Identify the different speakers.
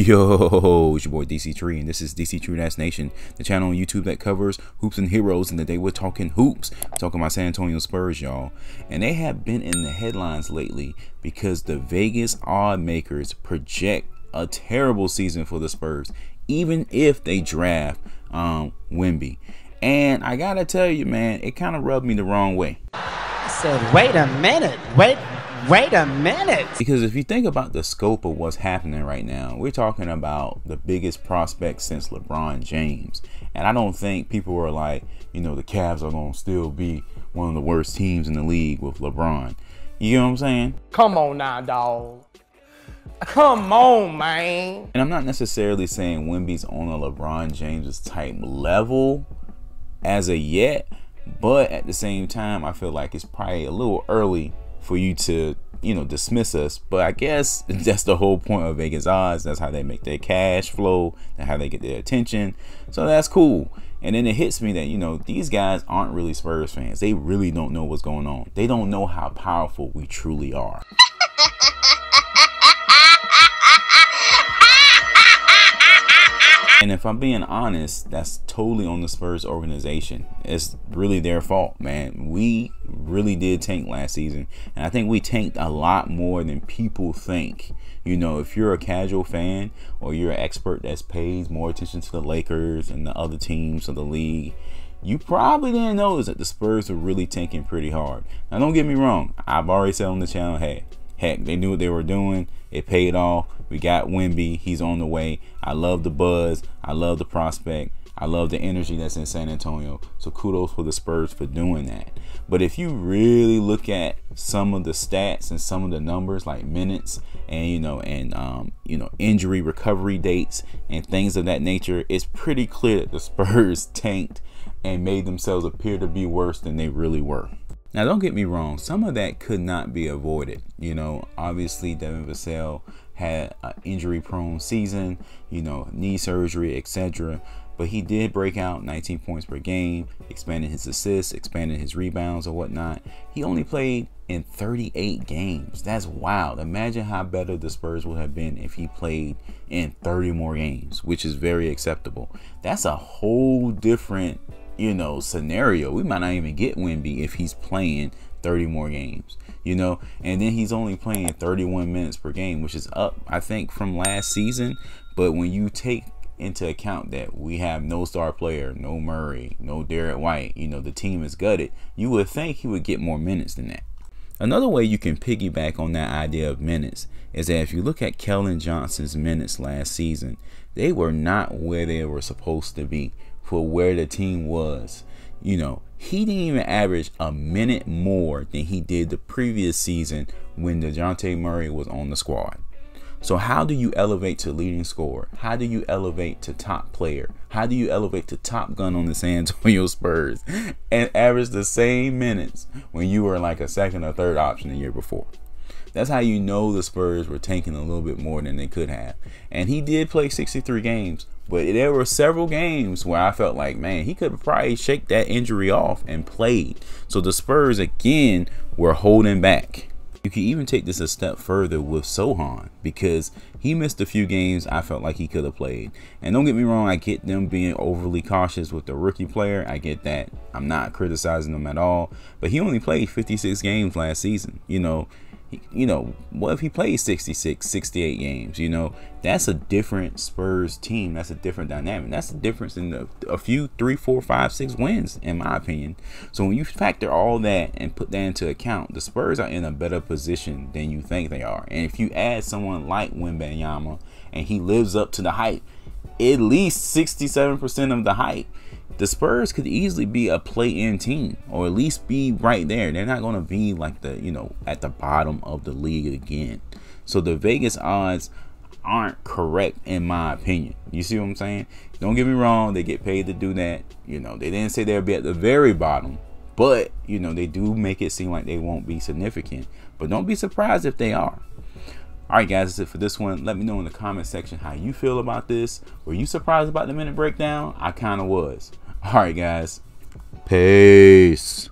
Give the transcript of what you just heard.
Speaker 1: Yo, it's your boy Dctree, and this is Dctree-Nation, the channel on YouTube that covers hoops and heroes. And today we're talking hoops, talking about San Antonio Spurs, y'all. And they have been in the headlines lately because the Vegas odd makers project a terrible season for the Spurs, even if they draft Wemby. And I gotta tell you, man, it kind of rubbed me the wrong way.
Speaker 2: I said, wait a minute, wait a minute.
Speaker 1: Because if you think about the scope of what's happening right now, we're talking about the biggest prospect since LeBron James. And I don't think people are like, you know, the Cavs are going to still be one of the worst teams in the league with LeBron. You know what I'm saying?
Speaker 3: Come on now, dog. Come on, man.
Speaker 1: And I'm not necessarily saying Wemby's on a LeBron James type level as of yet. But at the same time, I feel like it's probably a little early for you to, you know, dismiss us. But I guess that's the whole point of Vegas odds. That's how they make their cash flow. That's how they get their attention. So that's cool. And then it hits me that, you know, these guys aren't really Spurs fans. They really don't know what's going on. They don't know how powerful we truly are. And if I'm being honest, that's totally on the Spurs organization. It's really their fault, man. We really did tank last season. And I think we tanked a lot more than people think. You know, if you're a casual fan or you're an expert that pays more attention to the Lakers and the other teams of the league, you probably didn't notice that the Spurs were really tanking pretty hard. Now, don't get me wrong. I've already said on the channel, hey, heck, they knew what they were doing. It paid off. We got Wemby. He's on the way. I love the buzz. I love the prospect. I love the energy that's in San Antonio. So kudos for the Spurs for doing that. But if you really look at some of the stats and some of the numbers like minutes and injury recovery dates and things of that nature, it's pretty clear that the Spurs tanked and made themselves appear to be worse than they really were. Now, don't get me wrong. Some of that could not be avoided. You know, obviously, Devin Vassell had an injury-prone season, you know, knee surgery, etc. But he did break out 19 points per game, expanded his assists, expanded his rebounds or whatnot. He only played in 38 games. That's wild. Imagine how better the Spurs would have been if he played in 30 more games, which is very acceptable. That's a whole different, you know, scenario. We might not even get Wemby if he's playing 30 more games, you know, and then he's only playing 31 minutes per game, which is up, I think, from last season. But when you take into account that we have no star player, no Murray, no Derek White, you know, the team is gutted, you would think he would get more minutes than that. Another way you can piggyback on that idea of minutes is that if you look at Keldon Johnson's minutes last season, they were not where they were supposed to be for where the team was. You know, he didn't even average a minute more than he did the previous season when DeJounte Murray was on the squad. So how do you elevate to leading scorer? How do you elevate to top player? How do you elevate to top gun on the San Antonio Spurs and average the same minutes when you were like a second or third option the year before? That's how you know the Spurs were tanking a little bit more than they could have. And he did play 63 games, but there were several games where I felt like, man, he could probably shake that injury off and played. So the Spurs, again, were holding back. You can even take this a step further with Sohan, because he missed a few games I felt like he could have played. And don't get me wrong, I get them being overly cautious with the rookie player. I get that. I'm not criticizing them at all. But he only played 56 games last season. You know, what if he played 66, 68 games? You know, that's a different Spurs team. That's a different dynamic. That's the difference in a few 3, 4, 5, 6 wins, in my opinion. So when you factor all that and put that into account, the Spurs are in a better position than you think they are. And if you add someone like Wembanyama and he lives up to the hype, at least 67% of the hype, the Spurs could easily be a play-in team, or at least be right there. They're not going to be like the, you know, at the bottom of the league again. So the Vegas odds aren't correct in my opinion. You see what I'm saying? Don't get me wrong, they get paid to do that. You know, they didn't say they'll be at the very bottom, but you know, they do make it seem like they won't be significant. But don't be surprised if they are. All right, guys, that's it for this one. Let me know in the comment section how you feel about this. Were you surprised about the minute breakdown? I kind of was. All right, guys. Peace.